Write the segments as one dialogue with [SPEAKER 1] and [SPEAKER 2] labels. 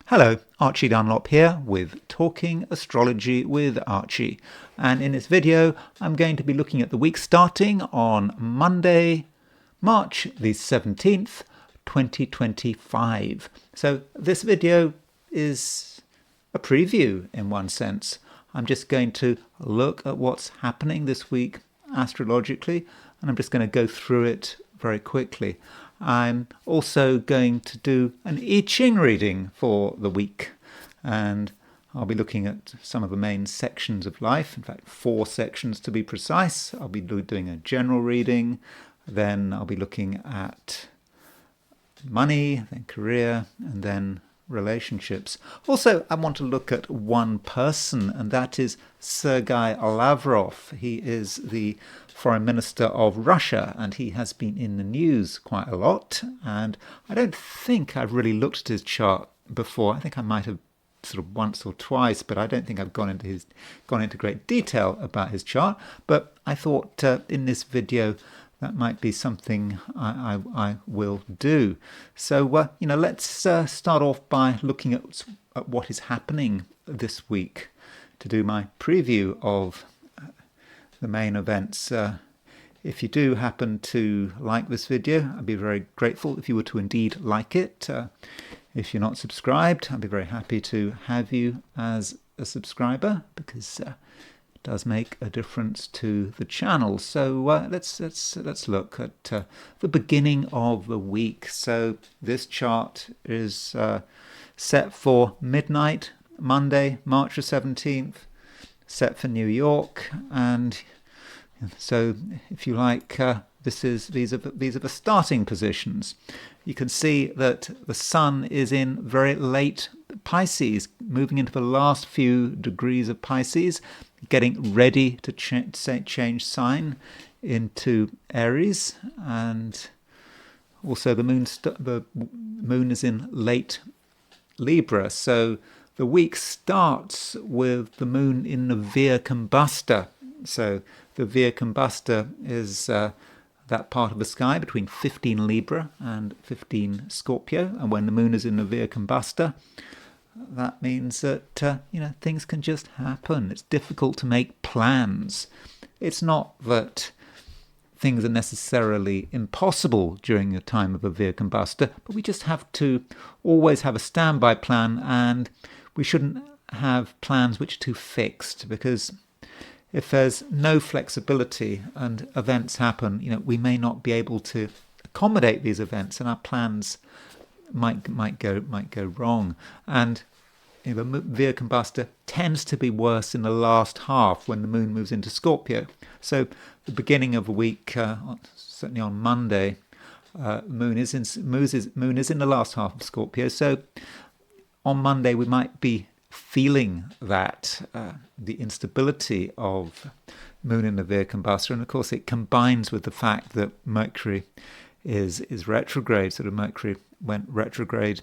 [SPEAKER 1] Hello, Archie Dunlop here with Talking Astrology with Archie. And in this video, I'm going to be looking at the week starting on Monday, March the 17th, 2025. So this video is a preview in one sense. I'm just going to look at what's happening this week astrologically, and I'm just going to go through it very quickly. I'm also going to do an I Ching reading for the week, and I'll be looking at some of the main sections of life, in fact 4 sections to be precise. I'll be doing a general reading, then I'll be looking at money, then career, and then relationships. Also, I want to look at one person, and that is Sergei Lavrov. He is the Foreign Minister of Russia, and he has been in the news quite a lot. And I don't think I've really looked at his chart before. I think I might have sort of once or twice, but I don't think I've gone into great detail about his chart. But I thought in this video that might be something I will do. So, let's start off by looking at what is happening this week to do my preview of the main events. If you do happen to like this video, I'd be very grateful if you were to indeed like it. If you're not subscribed, I'd be very happy to have you as a subscriber, because does make a difference to the channel. So let's look at the beginning of the week. So this chart is set for midnight, Monday, March the 17th, set for New York, and so if you like, these are the starting positions. You can see that the Sun is in very late Pisces, moving into the last few degrees of Pisces, getting ready to change sign into Aries, and also the moon is in late Libra. So the week starts with the moon in the Via Combusta. So the Via Combusta is that part of the sky between 15 Libra and 15 Scorpio, and when the moon is in the Via Combusta, that means that things can just happen. It's difficult to make plans. It's not that things are necessarily impossible during a time of a Via Combusta, but we just have to always have a standby plan, and we shouldn't have plans which are too fixed, because if there's no flexibility and events happen, we may not be able to accommodate these events, and our plans might go wrong. And the Via Combusta tends to be worse in the last half when the moon moves into Scorpio. So the beginning of a week, certainly on Monday, moon is in the last half of Scorpio. So on Monday we might be feeling that the instability of moon in the Via Combusta, and of course it combines with the fact that Mercury is retrograde. Sort of Mercury went retrograde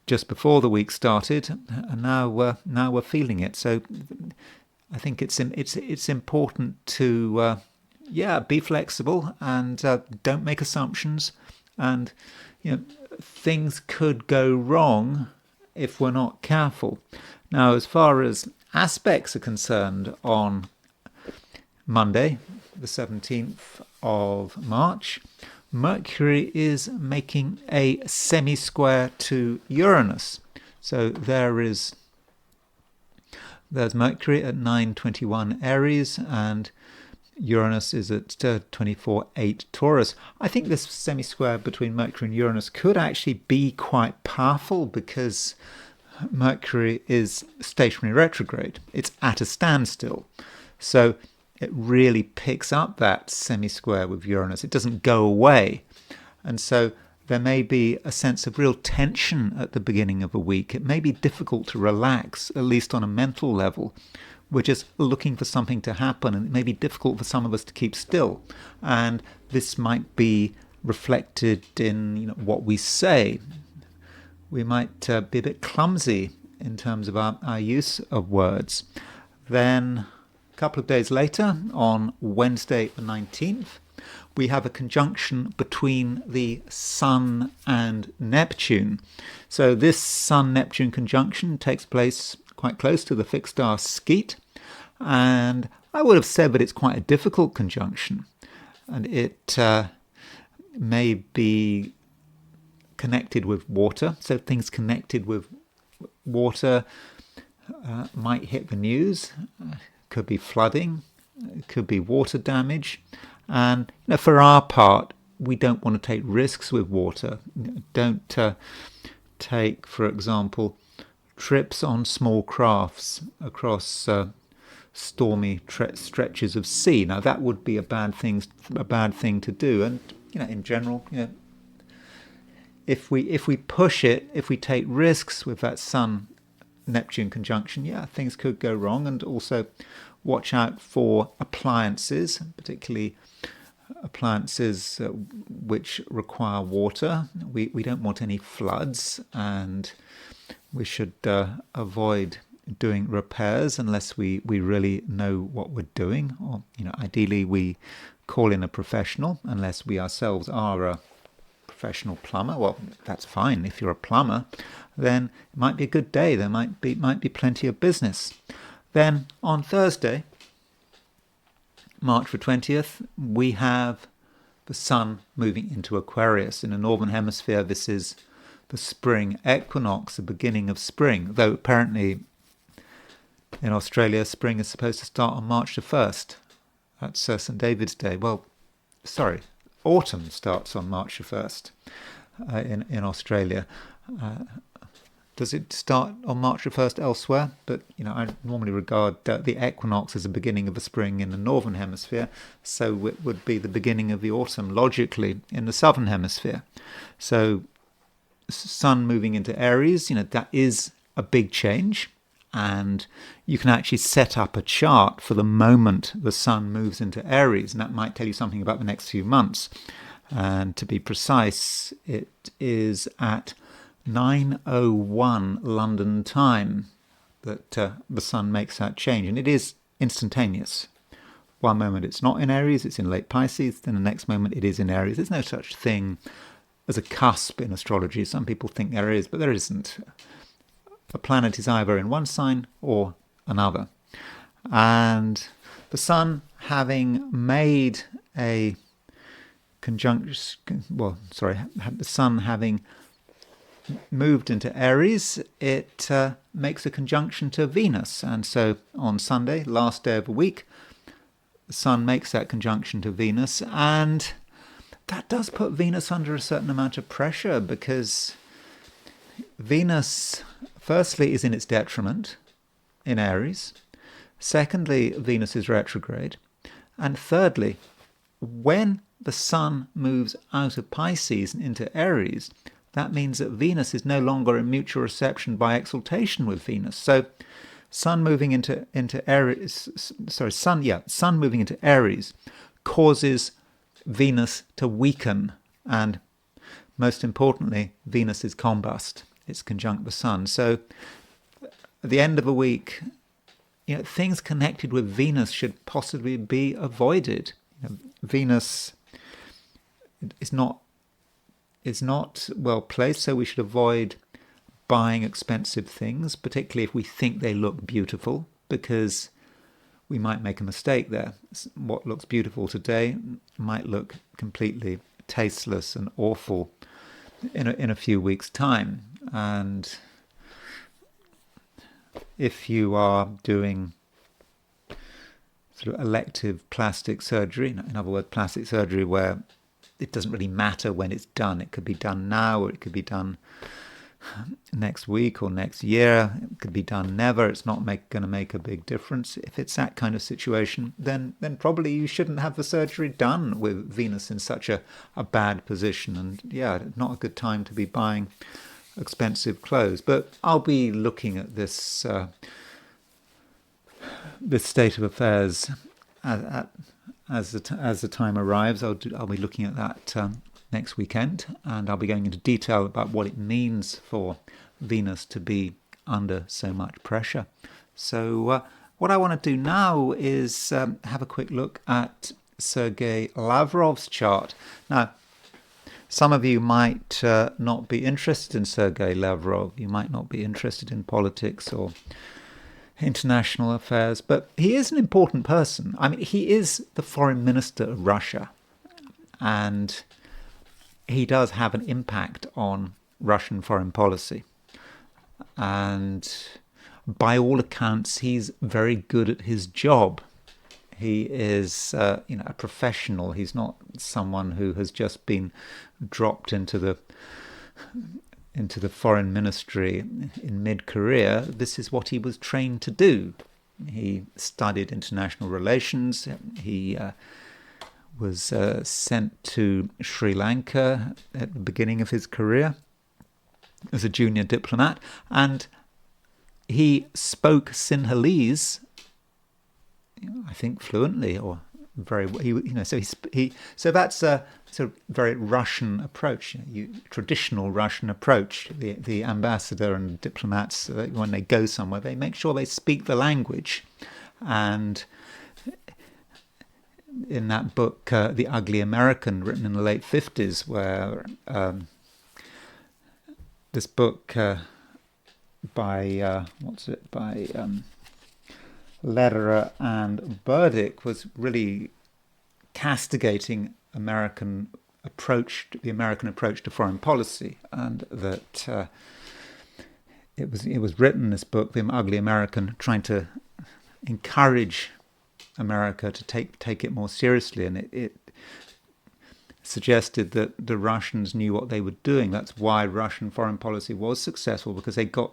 [SPEAKER 1] just before the week started, and now we're feeling it. So I think it's important to be flexible and don't make assumptions. And things could go wrong if we're not careful. Now, as far as aspects are concerned, on Monday, the 17th of March, Mercury is making a semi-square to Uranus. So there's Mercury at 9:21 Aries, and Uranus is at 24:8 Taurus. I think this semi-square between Mercury and Uranus could actually be quite powerful, because Mercury is stationary retrograde. It's at a standstill. So it really picks up that semi-square with Uranus. It doesn't go away. And so there may be a sense of real tension at the beginning of a week. It may be difficult to relax, at least on a mental level. We're just looking for something to happen, and it may be difficult for some of us to keep still. And this might be reflected in what we say. We might be a bit clumsy in terms of our use of words. Then a couple of days later, on Wednesday the 19th, we have a conjunction between the Sun and Neptune. So this Sun-Neptune conjunction takes place quite close to the fixed star Skeet, and I would have said that it's quite a difficult conjunction, and it may be connected with water. So things connected with water might hit the news. Could be flooding, it could be water damage. And for our part, we don't want to take risks with water. Don't take, for example, trips on small crafts across stormy stretches of sea. Now that would be a bad thing to do. And in general, if we push it, if we take risks with that Sun-Neptune conjunction, things could go wrong. And also watch out for appliances, particularly appliances which require water. We don't want any floods, and we should avoid doing repairs unless we really know what we're doing. Or ideally we call in a professional, unless we ourselves are a professional plumber. Well, that's fine. If you're a plumber, then it might be a good day. There might be plenty of business. Then on Thursday, March the 20th, we have the Sun moving into Aquarius. In the Northern Hemisphere, this is the Spring Equinox, the beginning of spring, though apparently in Australia, spring is supposed to start on March the 1st. That's St. David's Day. Well, sorry, autumn starts on March the 1st in Australia. Does it start on March the 1st elsewhere? But, I normally regard the equinox as the beginning of the spring in the Northern Hemisphere, so it would be the beginning of the autumn, logically, in the Southern Hemisphere. So, Sun moving into Aries, that is a big change, and you can actually set up a chart for the moment the Sun moves into Aries, and that might tell you something about the next few months. And to be precise, it is at 9:01 London time that the Sun makes that change, and it is instantaneous. One moment it's not in Aries, it's in late Pisces, then the next moment it is in Aries. There's no such thing as a cusp in astrology. Some people think there is, but there isn't. A planet is either in one sign or another. And the Sun having made a conjunction, the Sun having moved into Aries, it makes a conjunction to Venus. And so on Sunday, last day of the week, the Sun makes that conjunction to Venus, and that does put Venus under a certain amount of pressure, because Venus, firstly, is in its detriment in Aries. Secondly, Venus is retrograde. And thirdly, when the Sun moves out of Pisces and into Aries, that means that Venus is no longer in mutual reception by exaltation with Venus. So Sun moving into Aries, Sun moving into Aries causes Venus to weaken, and most importantly, Venus is combust. It's conjunct the Sun. So at the end of a week, things connected with Venus should possibly be avoided. Venus is not well placed, so we should avoid buying expensive things, particularly if we think they look beautiful, because we might make a mistake there. What looks beautiful today might look completely tasteless and awful in a few weeks' time. And if you are doing sort of elective plastic surgery, in other words, plastic surgery where it doesn't really matter when it's done. It could be done now, or it could be done next week or next year. It could be done never. It's not going to make a big difference. If it's that kind of situation, then probably you shouldn't have the surgery done with Venus in such a bad position. And not a good time to be buying expensive clothes. But I'll be looking at this state of affairs as the time arrives. I'll be looking at that next weekend, and I'll be going into detail about what it means for Venus to be under so much pressure. So what I want to do now is have a quick look at Sergei Lavrov's chart. Now, some of you might not be interested in Sergei Lavrov. You might not be interested in politics or international affairs, but he is an important person. I mean, he is the foreign minister of Russia, and he does have an impact on Russian foreign policy. And by all accounts, he's very good at his job. He is, a professional. He's not someone who has just been dropped into the foreign ministry in mid-career. This is what he was trained to do. He studied international relations. He was sent to Sri Lanka at the beginning of his career as a junior diplomat, and he spoke Sinhalese, I think, fluently or very well. So that's a sort of very Russian approach, traditional Russian approach. The ambassador and diplomats, when they go somewhere, they make sure they speak the language. And in that book, The Ugly American, written in the late 50s, where this book by Lederer and Burdick was really castigating the American approach to foreign policy, and that it was written, this book, The Ugly American, trying to encourage America to take it more seriously, and it suggested that the Russians knew what they were doing. That's why Russian foreign policy was successful, because they got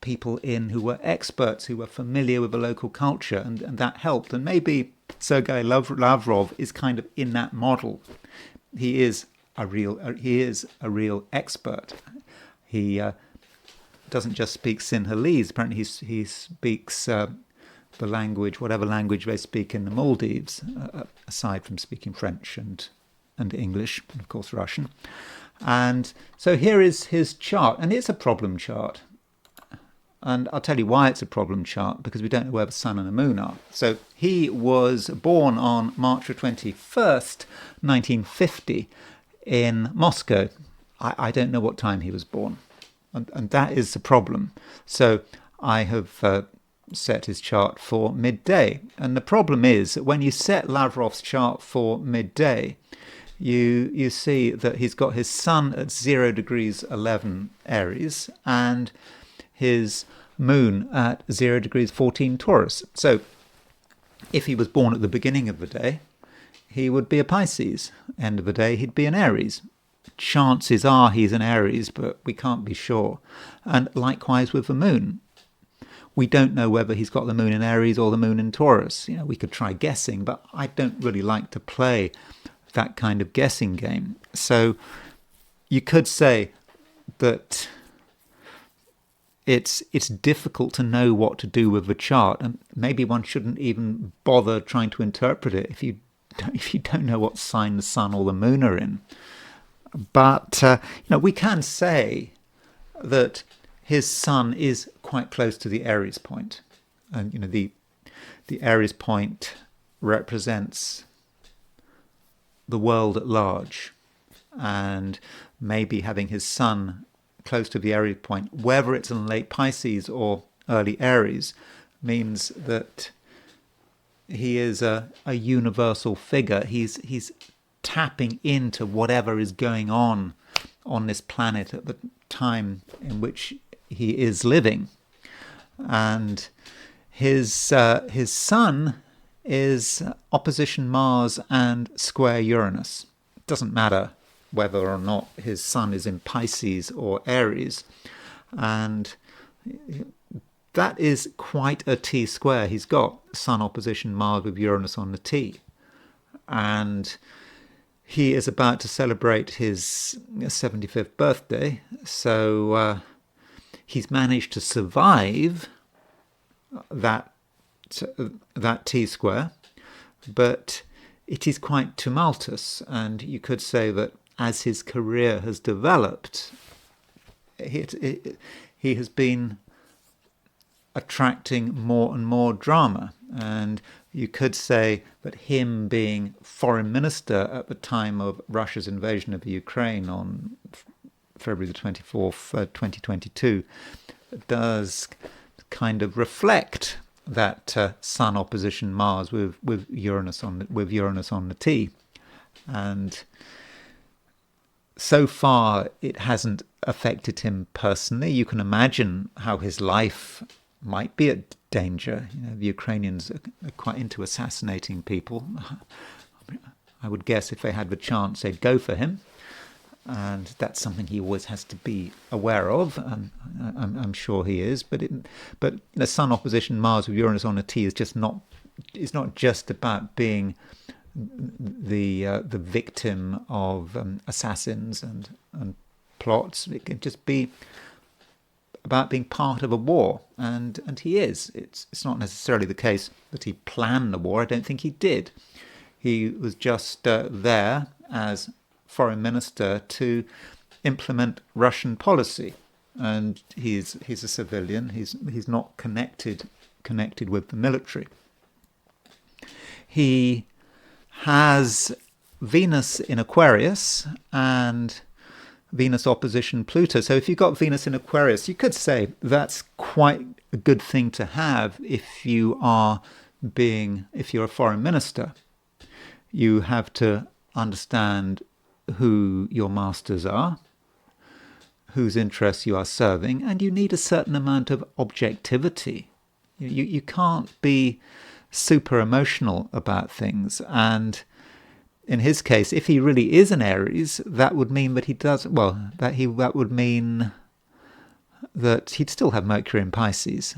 [SPEAKER 1] people in who were experts, who were familiar with the local culture, and that helped. And maybe Sergei Lavrov is kind of in that model. He is a real expert. He doesn't just speak Sinhalese. Apparently, he speaks the language, whatever language they speak in the Maldives, aside from speaking French and English, and of course Russian. And so here is his chart, and it's a problem chart. And I'll tell you why it's a problem chart, because we don't know where the sun and the moon are. So he was born on March 21st, 1950, in Moscow. I don't know what time he was born, and that is the problem. So I have set his chart for midday. And the problem is that when you set Lavrov's chart for midday, you see that he's got his sun at 0 degrees 11 Aries and his moon at 0 degrees 14 Taurus. So if he was born at the beginning of the day, he would be a Pisces. End of the day, he'd be an Aries. Chances are he's an Aries, but we can't be sure. And likewise with the moon. We don't know whether he's got the moon in Aries or the moon in Taurus. We could try guessing, but I don't really like to play that kind of guessing game. So you could say that it's difficult to know what to do with the chart, and maybe one shouldn't even bother trying to interpret it if you don't know what sign the sun or the moon are in. But we can say that his sun is quite close to the Aries point, and the Aries point represents the world at large, and maybe having his sun close to the Aries point, whether it's in late Pisces or early Aries, means that he is a universal figure. He's tapping into whatever is going on this planet at the time in which he is living. And his sun is opposition Mars and square Uranus. It doesn't matter whether or not his sun is in Pisces or Aries. And that is quite a T-square. He's got sun opposition Mars with Uranus on the T. And he is about to celebrate his 75th birthday. So he's managed to survive that T-square. But it is quite tumultuous. And you could say that as his career has developed, he has been attracting more and more drama. And You could say that him being foreign minister at the time of Russia's invasion of Ukraine on February the 24th, 2022, does kind of reflect that Sun opposition Mars with Uranus on the T, and so far it hasn't affected him personally. You can imagine how his life might be at danger. The Ukrainians are quite into assassinating people. I would guess if they had the chance, they'd go for him. And that's something he always has to be aware of. I'm sure he is. But the Sun opposition Mars with Uranus on a T is just not. It's not just about being the victim of assassins and plots. It can just be about being part of a war, and he is. It's not necessarily the case that he planned the war. I don't think he did. He was just there as foreign minister to implement Russian policy, and he's a civilian. He's not connected with the military. He has Venus in Aquarius and Venus opposition Pluto. So if you've got Venus in Aquarius, you could say that's quite a good thing to have if you're a foreign minister. You have to understand who your masters are, whose interests you are serving, and you need a certain amount of objectivity. You can't be super emotional about things. And in his case, if he really is an Aries, that would mean that that would mean that he'd still have Mercury in Pisces.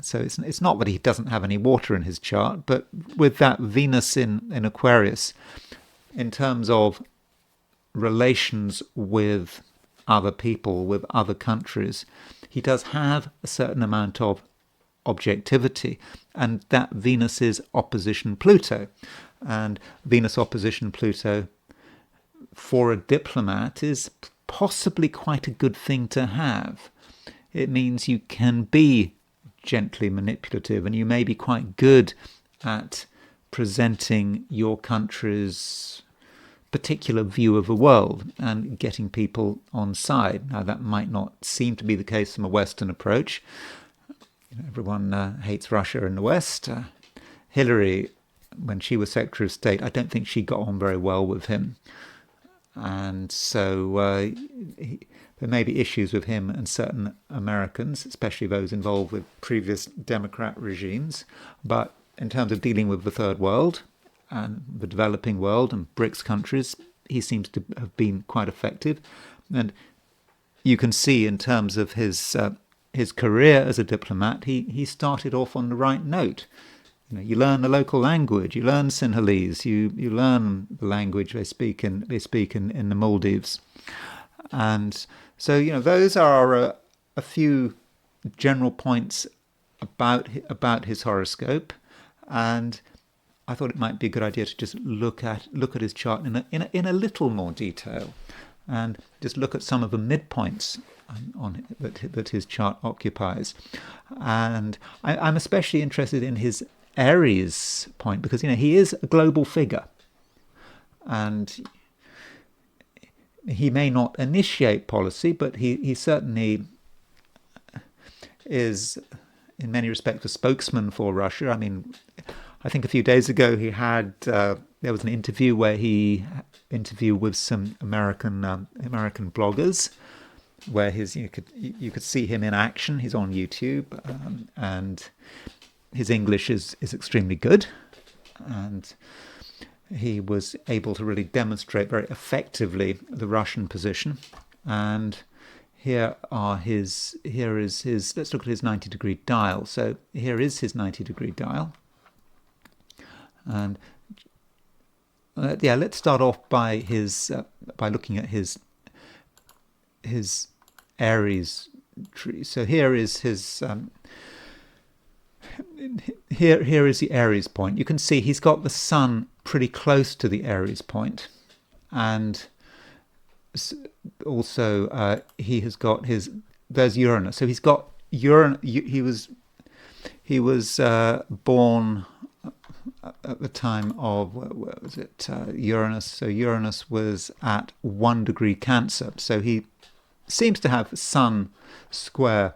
[SPEAKER 1] So it's not that he doesn't have any water in his chart, but with that Venus in Aquarius, in terms of relations with other people, with other countries, he does have a certain amount of objectivity, and that Venus is opposition Pluto. And Venus opposition Pluto for a diplomat is possibly quite a good thing to have. It means you can be gently manipulative, and you may be quite good at presenting your country's particular view of the world and getting people on side. Now, that might not seem to be the case from a Western approach. Everyone hates Russia in the West. Hillary, when she was Secretary of State, I don't think she got on very well with him. And so there may be issues with him and certain Americans, especially those involved with previous Democrat regimes. But in terms of dealing with the third world and the developing world and BRICS countries, he seems to have been quite effective. And you can see in terms of his career as a diplomat, he started off on the right note. You learn the local language, you learn Sinhalese, you learn the language they speak in the Maldives. And so, those are a few general points about his horoscope, and I thought it might be a good idea to just look at his chart in a little more detail, and just look at some of the midpoints that his chart occupies. And I'm especially interested in his Aries point, because he is a global figure, and he may not initiate policy, but he certainly is in many respects a spokesman for Russia. I mean, I think a few days ago he had there was an interview where he interviewed with some American bloggers, where you could see him in action. He's on YouTube, and his English is extremely good, and he was able to really demonstrate very effectively the Russian position. And here is his, let's look at his 90-degree dial. So here is his 90-degree dial. And let's start off by looking at his Aries tree. So here is his here is the Aries point. You can see he's got the Sun pretty close to the Aries point, and also he has got there's Uranus. So he's got Uranus. He was born at the time of, where was it, Uranus. So Uranus was at 1 degree Cancer. So he seems to have Sun square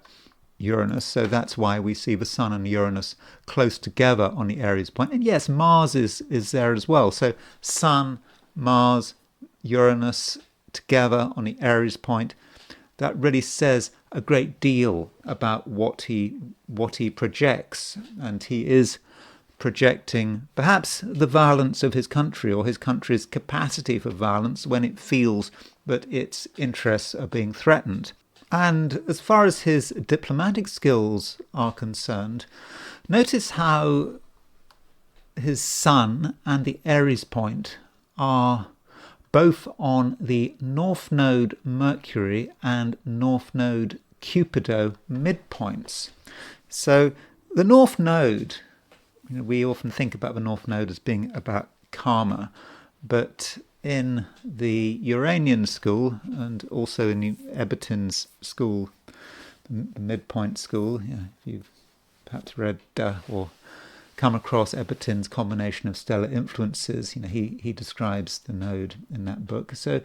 [SPEAKER 1] Uranus. So that's why we see the Sun and Uranus close together on the Aries point. And yes, Mars is there as well. So Sun, Mars, Uranus together on the Aries point. That really says a great deal about what he projects, and he is projecting perhaps the violence of his country, or his country's capacity for violence when it feels that its interests are being threatened. And as far as his diplomatic skills are concerned, notice how his Sun and the Aries point are both on the North Node Mercury and North Node Cupido midpoints. So the North Node, we often think about the North Node as being about karma, but in the Uranian school and also in the Eberton's school, the midpoint school, if you've perhaps read or come across Eberton's combination of stellar influences, he describes the node in that book. So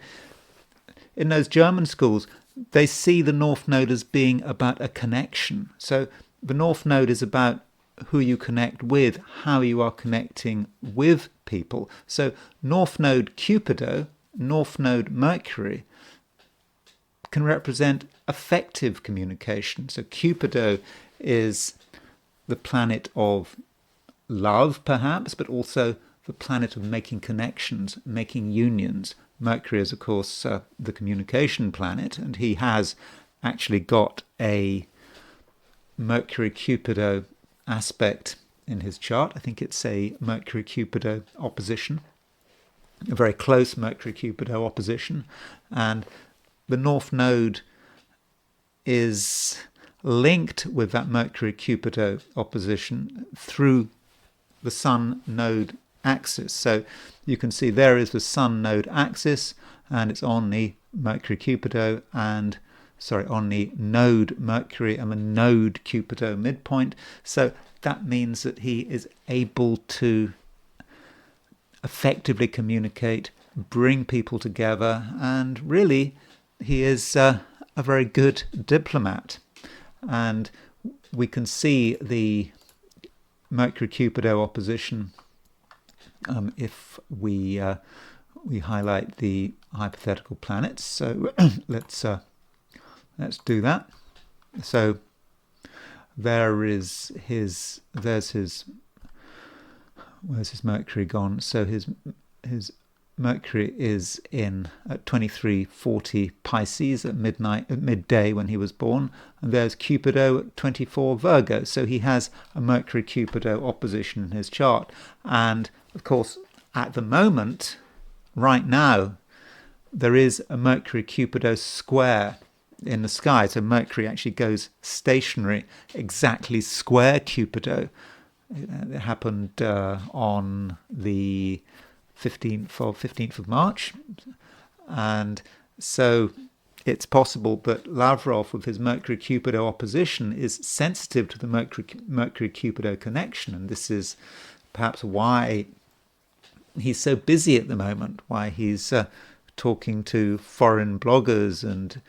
[SPEAKER 1] in those German schools, they see the North Node as being about a connection. So the North Node is about who you connect with, how you are connecting with people. So North Node Cupido, North Node Mercury can represent effective communication. So Cupido is the planet of love, perhaps, but also the planet of making connections, making unions. Mercury is, of course, the communication planet, and he has actually got a Mercury-Cupido aspect in his chart. I think it's a Mercury-Cupido opposition, a very close Mercury-Cupido opposition, and the North Node is linked with that Mercury-Cupido opposition through the Sun node axis. So you can see there is the Sun node axis, and it's on the Mercury-Cupido and on the node Mercury and the node Cupido midpoint. So that means that he is able to effectively communicate, bring people together, and really he is a very good diplomat. And we can see the Mercury-Cupido opposition if we highlight the hypothetical planets. So let's do that. So there's his where's his Mercury gone? So his Mercury is in at 2340 Pisces at midday when he was born, and there's Cupido at 24 Virgo. So he has a Mercury-Cupido opposition in his chart. And of course, at the moment, right now, there is a Mercury-Cupido square in the sky. So Mercury actually goes stationary, exactly square Cupido. It happened on the 15th of March, and so it's possible that Lavrov, with his Mercury-Cupido opposition, is sensitive to the Mercury-Cupido connection, and this is perhaps why he's so busy at the moment, why he's talking to foreign bloggers and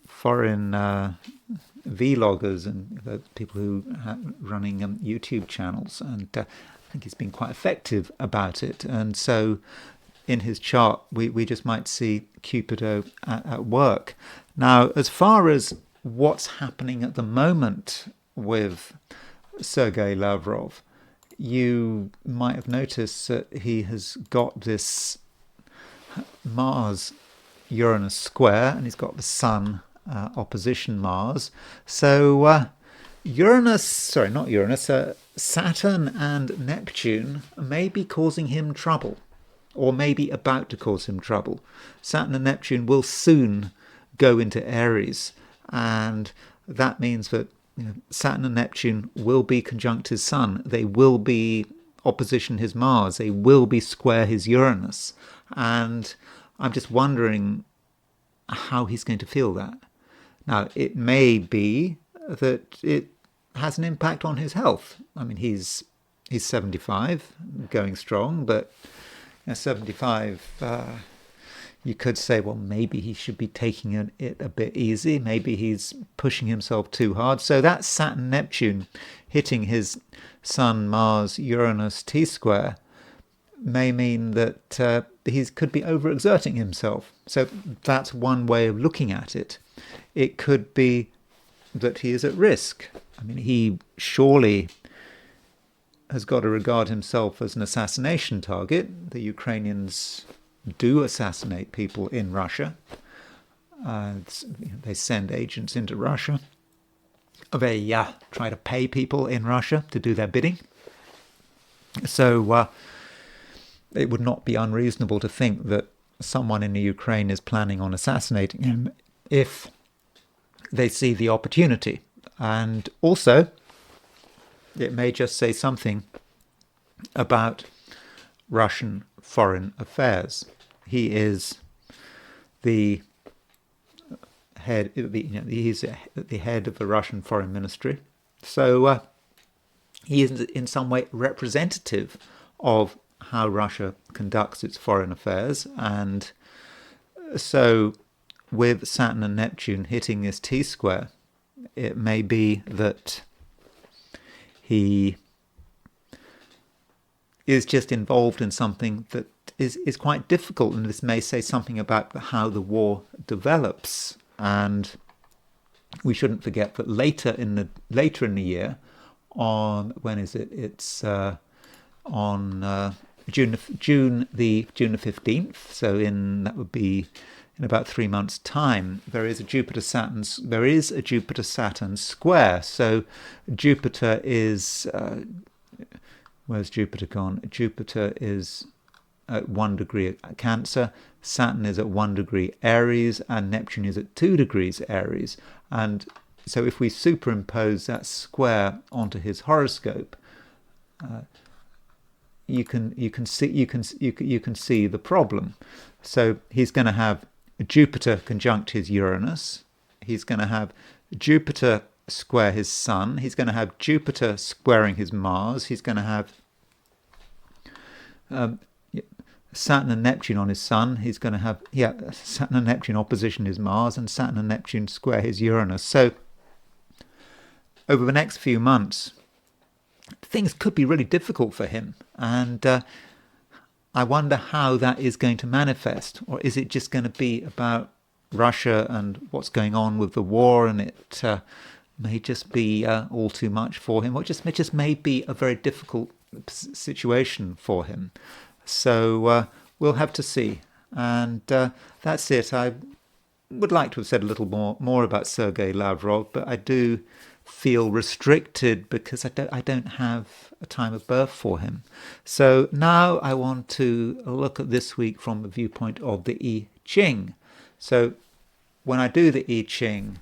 [SPEAKER 1] foreign vloggers and people who are running YouTube channels, and I think he's been quite effective about it. And so in his chart we just might see Cupido at work. Now, as far as what's happening at the moment with Sergei Lavrov, you might have noticed that he has got this Mars-Uranus square, and he's got the Sun opposition Mars. So Saturn and Neptune may be causing him trouble, or maybe about to cause him trouble. Saturn and Neptune will soon go into Aries, and that means that Saturn and Neptune will be conjunct his Sun. They will be opposition his Mars. They will be square his Uranus. And I'm just wondering how he's going to feel that. Now, it may be that it has an impact on his health. I mean, he's He's 75, going strong, but 75, you could say, well, maybe he should be taking it a bit easy. Maybe he's pushing himself too hard. So that Saturn-Neptune hitting his Sun, Mars, Uranus T-square may mean that he could be overexerting himself. So that's one way of looking at it. It could be that he is at risk. I mean, he surely has got to regard himself as an assassination target. The Ukrainians do assassinate people in Russia. They send agents into Russia. They try to pay people in Russia to do their bidding. So it would not be unreasonable to think that someone in the Ukraine is planning on assassinating him if they see the opportunity. And also, it may just say something about Russian foreign affairs. He is the head. He's the head of the Russian foreign ministry. So he is in some way representative of how Russia conducts its foreign affairs. And so with Saturn and Neptune hitting this T-square, it may be that he is just involved in something that is quite difficult, and this may say something about how the war develops. And we shouldn't forget that later in the year, on when is it? It's on June the 15th. So that would be in about 3 months' time. There is a Jupiter Saturn square. So Jupiter is where's Jupiter gone? Jupiter is at 1 degree at Cancer, Saturn is at 1 degree Aries, and Neptune is at 2 degrees Aries. And so if we superimpose that square onto his horoscope, you can see the problem. So he's going to have Jupiter conjunct his Uranus. He's going to have Jupiter square his Sun. He's going to have Jupiter squaring his Mars. He's going to have Saturn and Neptune on his Sun. He's going to have Saturn and Neptune opposition his Mars, and Saturn and Neptune square his Uranus. So over the next few months, things could be really difficult for him, and I wonder how that is going to manifest. Or is it just going to be about Russia and what's going on with the war, and it may just be all too much for him, or it just may be a very difficult situation for him. So we'll have to see. And that's it. I would like to have said a little more about Sergei Lavrov, but I do feel restricted because I don't have a time of birth for him. So now I want to look at this week from the viewpoint of the I Ching. So when I do the I Ching,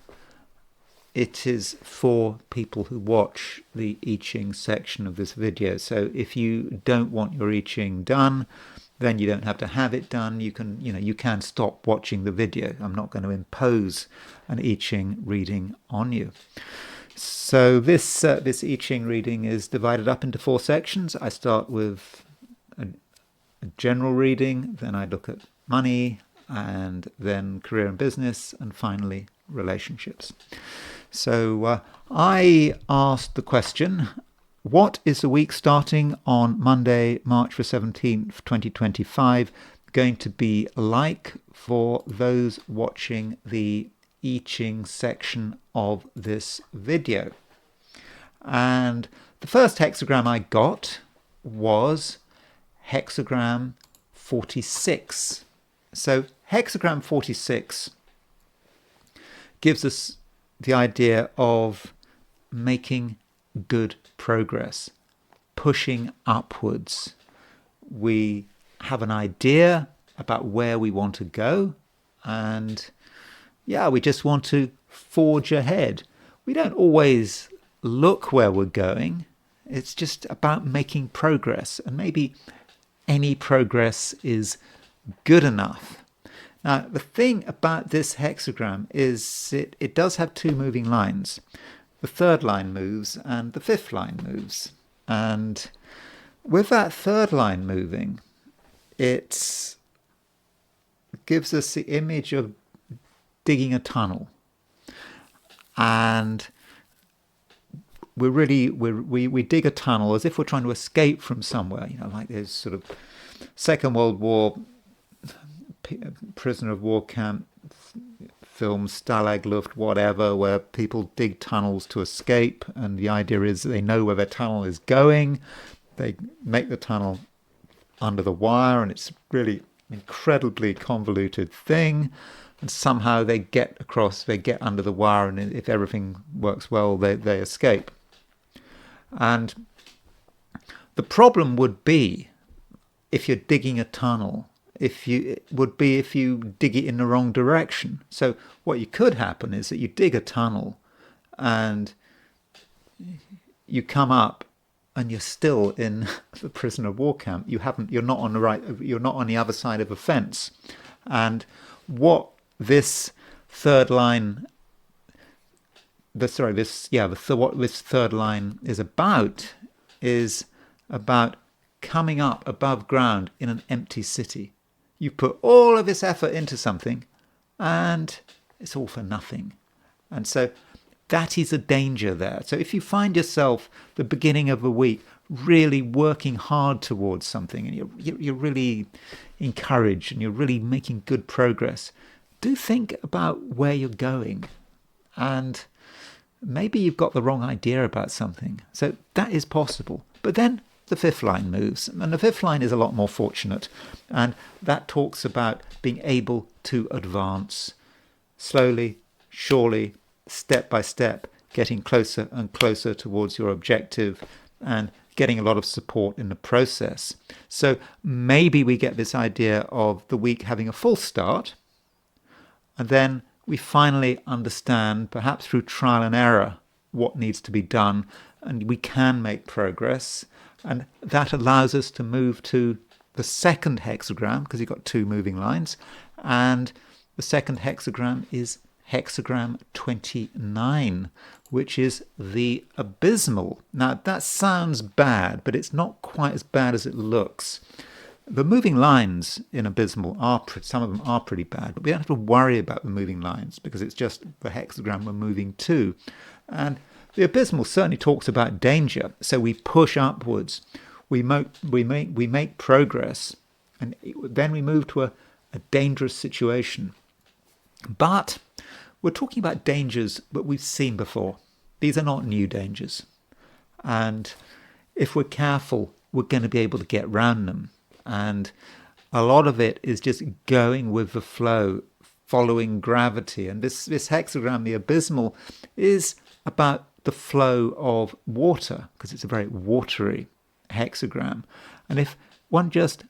[SPEAKER 1] it is for people who watch the I Ching section of this video. So if you don't want your I Ching done, then you don't have to have it done. You can stop watching the video. I'm not going to impose an I Ching reading on you. So this I Ching reading is divided up into 4 sections. I start with a general reading, then I look at money, and then career and business, and finally relationships. So I asked the question, what is the week starting on Monday, March the 17th, 2025, going to be like for those watching the I Ching section of this video? And the first hexagram I got was hexagram 46. So hexagram 46 gives us the idea of making good progress, pushing upwards. We have an idea about where we want to go, and we just want to forge ahead. We don't always look where we're going. It's just about making progress, and maybe any progress is good enough. Now, the thing about this hexagram is it does have 2 moving lines. The 3rd line moves and the 5th line moves. And with that third line moving, it gives us the image of digging a tunnel. And we dig a tunnel as if we're trying to escape from somewhere, like there's sort of Second World War prisoner of war camp films, Stalag Luft, whatever, where people dig tunnels to escape, and the idea is they know where their tunnel is going. They make the tunnel under the wire, and it's really an incredibly convoluted thing. And somehow they get across, they get under the wire, and if everything works well, they escape. And the problem would be if you're digging a tunnel, if you dig it in the wrong direction. So what you could happen is that you dig a tunnel and you come up and you're still in the prisoner of war camp. You're not on the other side of a fence. And what this third line what this third line is about coming up above ground in an empty city. You put all of this effort into something and it's all for nothing. And so that is a danger there. So if you find yourself the beginning of a week really working hard towards something, and you're really encouraged and you're really making good progress, do think about where you're going. And maybe you've got the wrong idea about something. So that is possible. But then the fifth line moves, and the fifth line is a lot more fortunate, and that talks about being able to advance slowly, surely, step by step, getting closer and closer towards your objective and getting a lot of support in the process. So maybe we get this idea of the week having a false start, and then we finally understand, perhaps through trial and error, what needs to be done, and we can make progress. And that allows us to move to the second hexagram, because you've got two moving lines. And the second hexagram is hexagram 29, which is the abysmal. Now, that sounds bad, but it's not quite as bad as it looks. The moving lines in abysmal some of them are pretty bad, but we don't have to worry about the moving lines because it's just the hexagram we're moving to. And the abysmal certainly talks about danger. So we push upwards, we make progress, and then we move to a dangerous situation. But we're talking about dangers that we've seen before. These are not new dangers. And if we're careful, we're going to be able to get around them. And a lot of it is just going with the flow, following gravity. And this hexagram, the abysmal, is about the flow of water, because it's a very watery hexagram. And if one just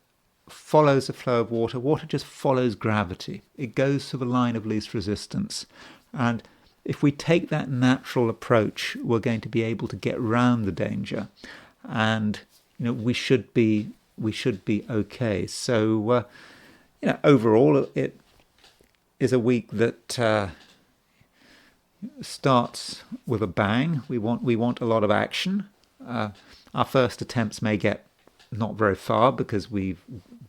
[SPEAKER 1] follows the flow of water, water just follows gravity. It goes to the line of least resistance. And if we take that natural approach, we're going to be able to get around the danger. And we should be okay. So overall, it is a week that starts with a bang. We want a lot of action. Our first attempts may get not very far because we're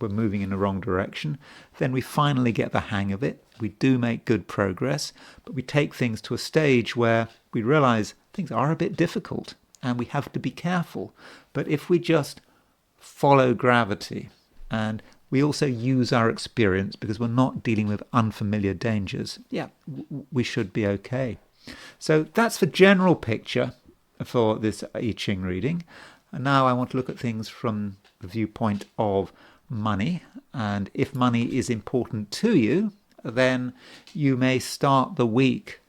[SPEAKER 1] moving in the wrong direction. Then we finally get the hang of it. We do make good progress, but we take things to a stage where we realize things are a bit difficult and we have to be careful. But if we just follow gravity, and we also use our experience because we're not dealing with unfamiliar dangers, we should be okay. So that's the general picture for this I Ching reading. And now I want to look at things from the viewpoint of money. And if money is important to you, then you may start the week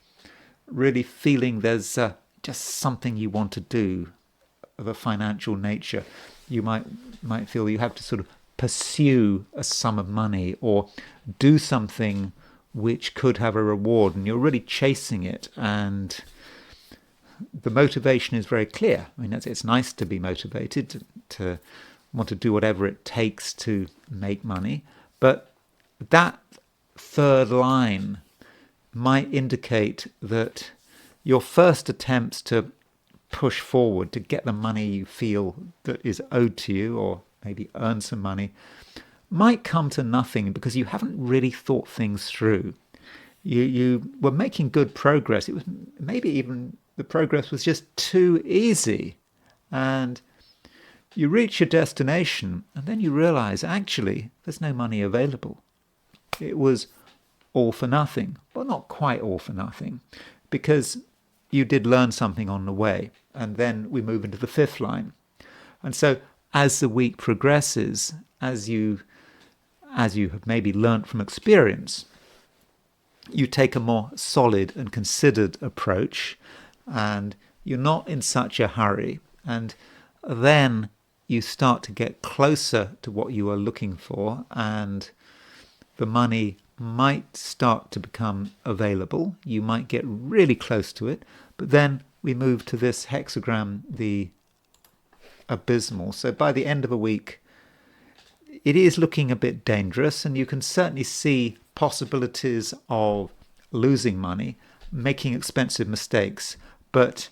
[SPEAKER 1] really feeling there's just something you want to do of a financial nature. You might feel you have to sort of pursue a sum of money or do something which could have a reward, and you're really chasing it, and the motivation is very clear. I mean, it's nice to be motivated, to want to do whatever it takes to make money, but that third line might indicate that your first attempts to push forward to get the money you feel that is owed to you, or maybe earn some money, might come to nothing because you haven't really thought things through. You were making good progress. It was maybe even the progress was just too easy, and you reach your destination, and then you realize actually there's no money available. It was all for nothing. Well, not quite all for nothing, because you did learn something on the way. And then we move into the fifth line. And so as the week progresses, as you have maybe learnt from experience, you take a more solid and considered approach, and you're not in such a hurry. And then you start to get closer to what you are looking for, and the money might start to become available. You might get really close to it, but then we move to this hexagram, the abysmal. So by the end of a week, it is looking a bit dangerous, and you can certainly see possibilities of losing money, making expensive mistakes, but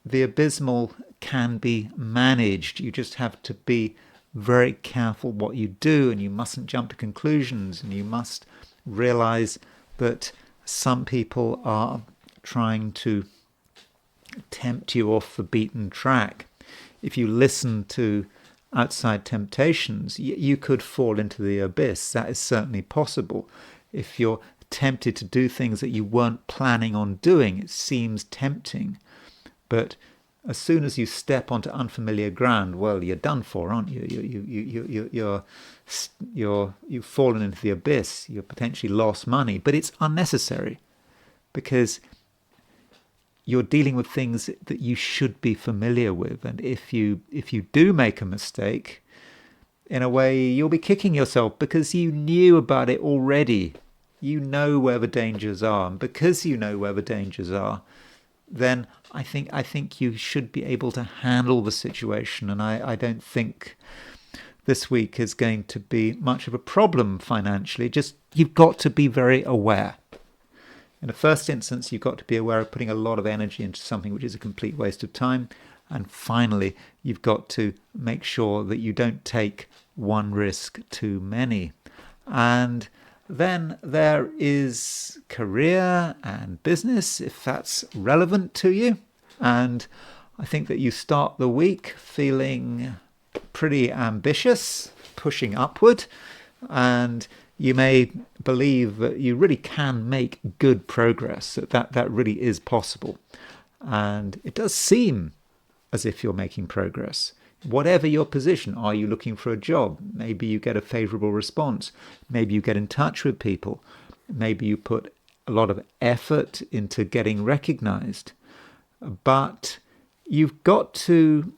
[SPEAKER 1] the abysmal can be managed. You just have to be very careful what you do, and you mustn't jump to conclusions, and you must realize that some people are trying to tempt you off the beaten track. If you listen to outside temptations, you could fall into the abyss. That is certainly possible. If you're tempted to do things that you weren't planning on doing, it seems tempting, but as soon as you step onto unfamiliar ground, well, you're done for, aren't you? You've fallen into the abyss. You've potentially lost money, but it's unnecessary because you're dealing with things that you should be familiar with. And if you do make a mistake, in a way, you'll be kicking yourself because you knew about it already. You know where the dangers are, and because you know where the dangers are, then I think you should be able to handle the situation. And I don't think this week is going to be much of a problem financially. Just you've got to be very aware. In the first instance, you've got to be aware of putting a lot of energy into something which is a complete waste of time. And finally, you've got to make sure that you don't take one risk too many. And then there is career and business, if that's relevant to you. And I think that you start the week feeling pretty ambitious, pushing upward, and you may believe that you really can make good progress, that really is possible. And it does seem as if you're making progress. Whatever your position, are you looking for a job? Maybe you get a favorable response. Maybe you get in touch with people. Maybe you put a lot of effort into getting recognized. But you've got to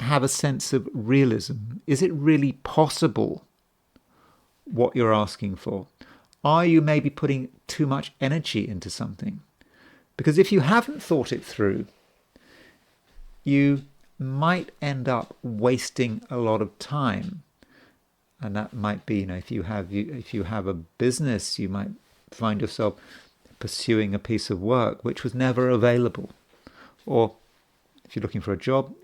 [SPEAKER 1] have a sense of realism. Is it really possible what you're asking for? Are you maybe putting too much energy into something? Because if you haven't thought it through, you might end up wasting a lot of time. And that might be, if you have a business, you might find yourself pursuing a piece of work which was never available. Or if you're looking for a job,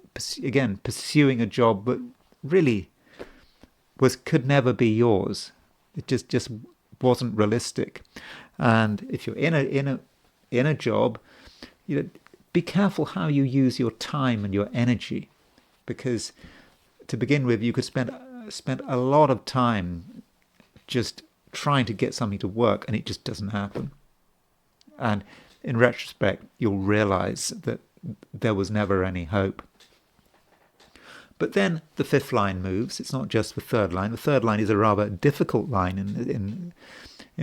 [SPEAKER 1] again, pursuing a job that really could never be yours. It just wasn't realistic. And if you're in a job, be careful how you use your time and your energy, because to begin with, you could spend a lot of time just trying to get something to work, and it just doesn't happen. And in retrospect, you'll realize that there was never any hope. But then the fifth line moves. It's not just the third line. The third line is a rather difficult line in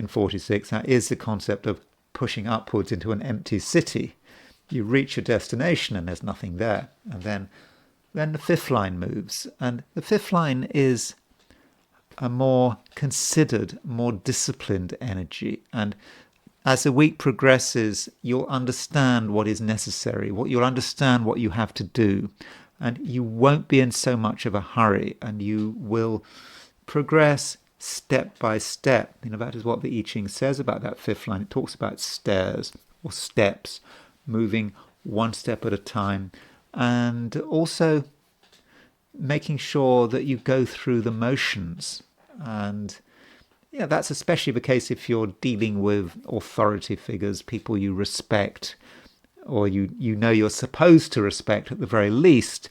[SPEAKER 1] 46. That is the concept of pushing upwards into an empty city. You reach your destination and there's nothing there. And then the fifth line moves. And the fifth line is a more considered, more disciplined energy. And as the week progresses, you'll understand what is necessary, you'll understand what you have to do. And you won't be in so much of a hurry, and you will progress step by step. That is what the I Ching says about that fifth line. It talks about stairs or steps, moving one step at a time, and also making sure that you go through the motions. And that's especially the case if you're dealing with authority figures, people you respect, or you know you're supposed to respect at the very least.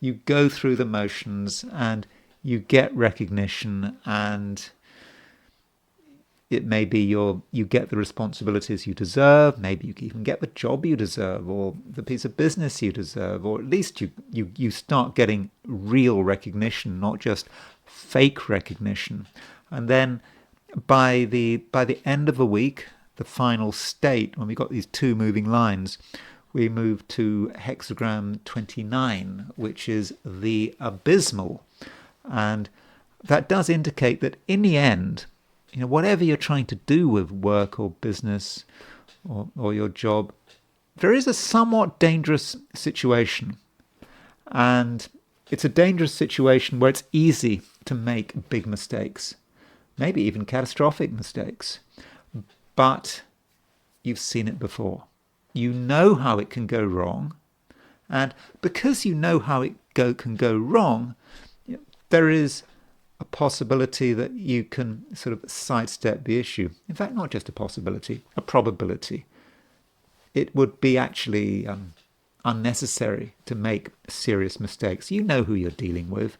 [SPEAKER 1] You go through the motions and you get recognition, and it may be you get the responsibilities you deserve. Maybe you even get the job you deserve, or the piece of business you deserve, or at least you start getting real recognition, not just fake recognition. And then by the end of a week, the final state, when we got these two moving lines, we move to hexagram 29, which is the abysmal. And that does indicate that in the end, whatever you're trying to do with work or business or your job, there is a somewhat dangerous situation. And it's a dangerous situation where it's easy to make big mistakes, maybe even catastrophic mistakes. But you've seen it before. You know how it can go wrong. And because you know how it can go wrong, there is a possibility that you can sort of sidestep the issue. In fact, not just a possibility, a probability. It would be actually unnecessary to make serious mistakes. You know who you're dealing with.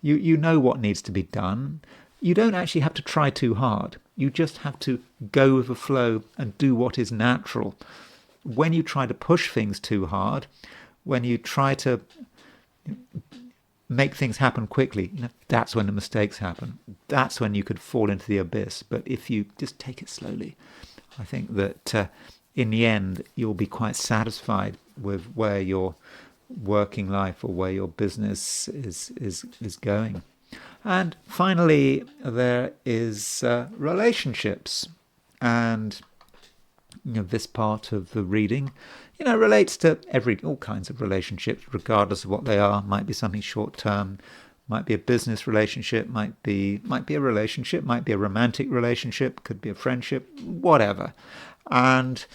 [SPEAKER 1] You know what needs to be done. You don't actually have to try too hard. You just have to go with the flow and do what is natural. When you try to push things too hard, when you try to make things happen quickly, that's when the mistakes happen. That's when you could fall into the abyss. But if you just take it slowly, I think that in the end, you'll be quite satisfied with where your working life or where your business is going. And finally, there is relationships. And this part of the reading relates to all kinds of relationships, regardless of what they are. Might be something short term, might be a business relationship, might be a relationship, might be a romantic relationship, could be a friendship, whatever. And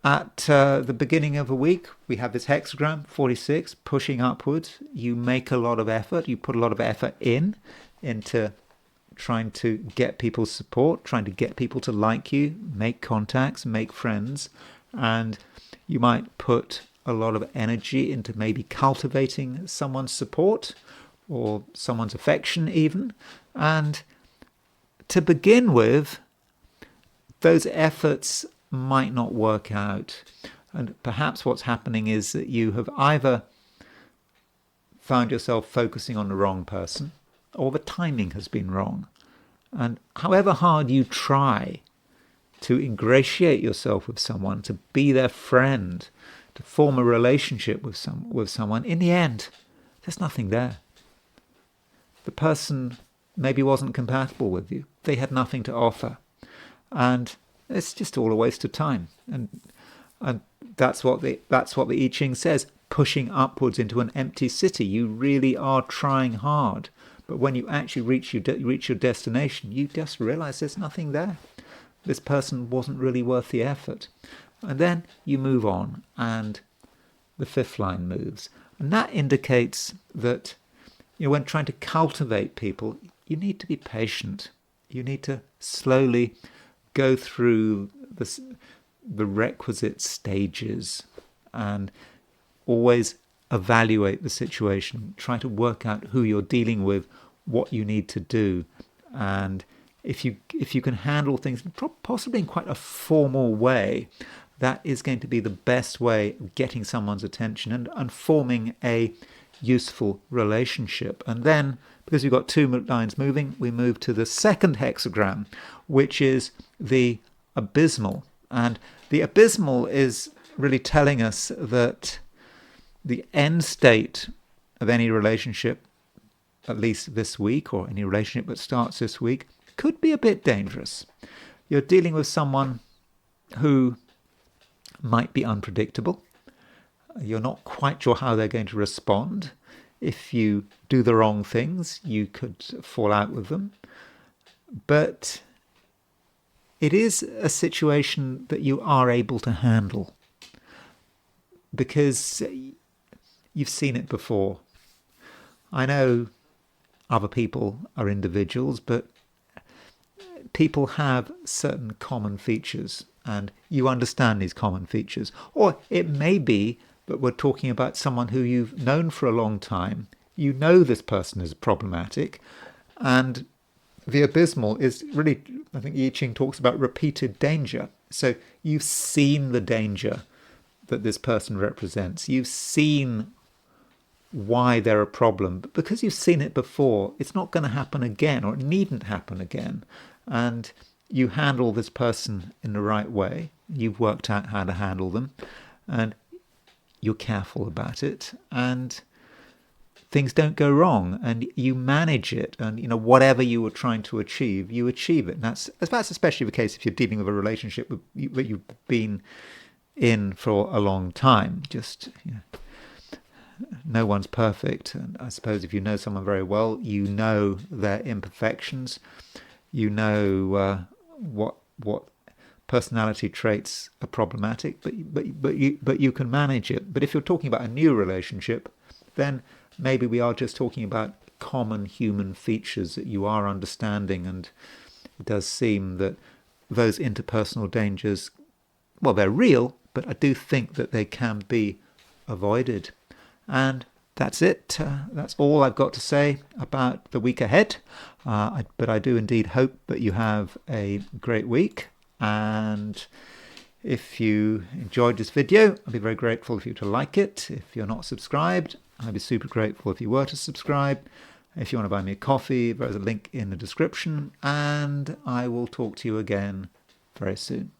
[SPEAKER 1] at the beginning of a week, we have this hexagram 46 pushing upwards. You make a lot of effort. You put a lot of effort into trying to get people's support, trying to get people to like you, make contacts, make friends. And you might put a lot of energy into maybe cultivating someone's support or someone's affection even. And to begin with, those efforts might not work out. And perhaps what's happening is that you have either found yourself focusing on the wrong person, or the timing has been wrong. And however hard you try to ingratiate yourself with someone, to be their friend, to form a relationship with someone, in the end, there's nothing there. The person maybe wasn't compatible with you. They had nothing to offer. And it's just all a waste of time. And that's what the I Ching says, pushing upwards into an empty city. You really are trying hard. But when you actually reach your destination, you just realize there's nothing there. This person wasn't really worth the effort. And then you move on, and the fifth line moves. And that indicates that when trying to cultivate people, you need to be patient. You need to slowly go through the requisite stages and always evaluate the situation. Try to work out who you're dealing with, what you need to do. And if you can handle things possibly in quite a formal way, that is going to be the best way of getting someone's attention and forming a useful relationship. And then, because we've got two lines moving, we move to the second hexagram, which is the abysmal. And the abysmal is really telling us that the end state of any relationship, at least this week, or any relationship that starts this week, could be a bit dangerous. You're dealing with someone who might be unpredictable. You're not quite sure how they're going to respond. If you do the wrong things, you could fall out with them. But it is a situation that you are able to handle. because you've seen it before. I know other people are individuals, but people have certain common features, and you understand these common features. Or it may be that we're talking about someone who you've known for a long time. You know this person is problematic, and the abysmal is really, I think I Ching talks about repeated danger. So you've seen the danger that this person represents. You've seen why they're a problem. But because you've seen it before, it's not going to happen again, or it needn't happen again. And you handle this person in the right way. You've worked out how to handle them, and you're careful about it, and things don't go wrong, and you manage it, and whatever you were trying to achieve, you achieve it. And that's especially the case if you're dealing with a relationship that you've been in for a long time. Just no one's perfect, and I suppose if you know someone very well, you know their imperfections, you know what personality traits are problematic, but you can manage it. But if you're talking about a new relationship, then maybe we are just talking about common human features that you are understanding, and it does seem that those interpersonal dangers, well, they're real, but I do think that they can be avoided. And that's it. That's all I've got to say about the week ahead. But I do indeed hope that you have a great week. And if you enjoyed this video, I'd be very grateful if you to like it. If you're not subscribed, I'd be super grateful if you were to subscribe. If you want to buy me a coffee, there's a link in the description. And I will talk to you again very soon.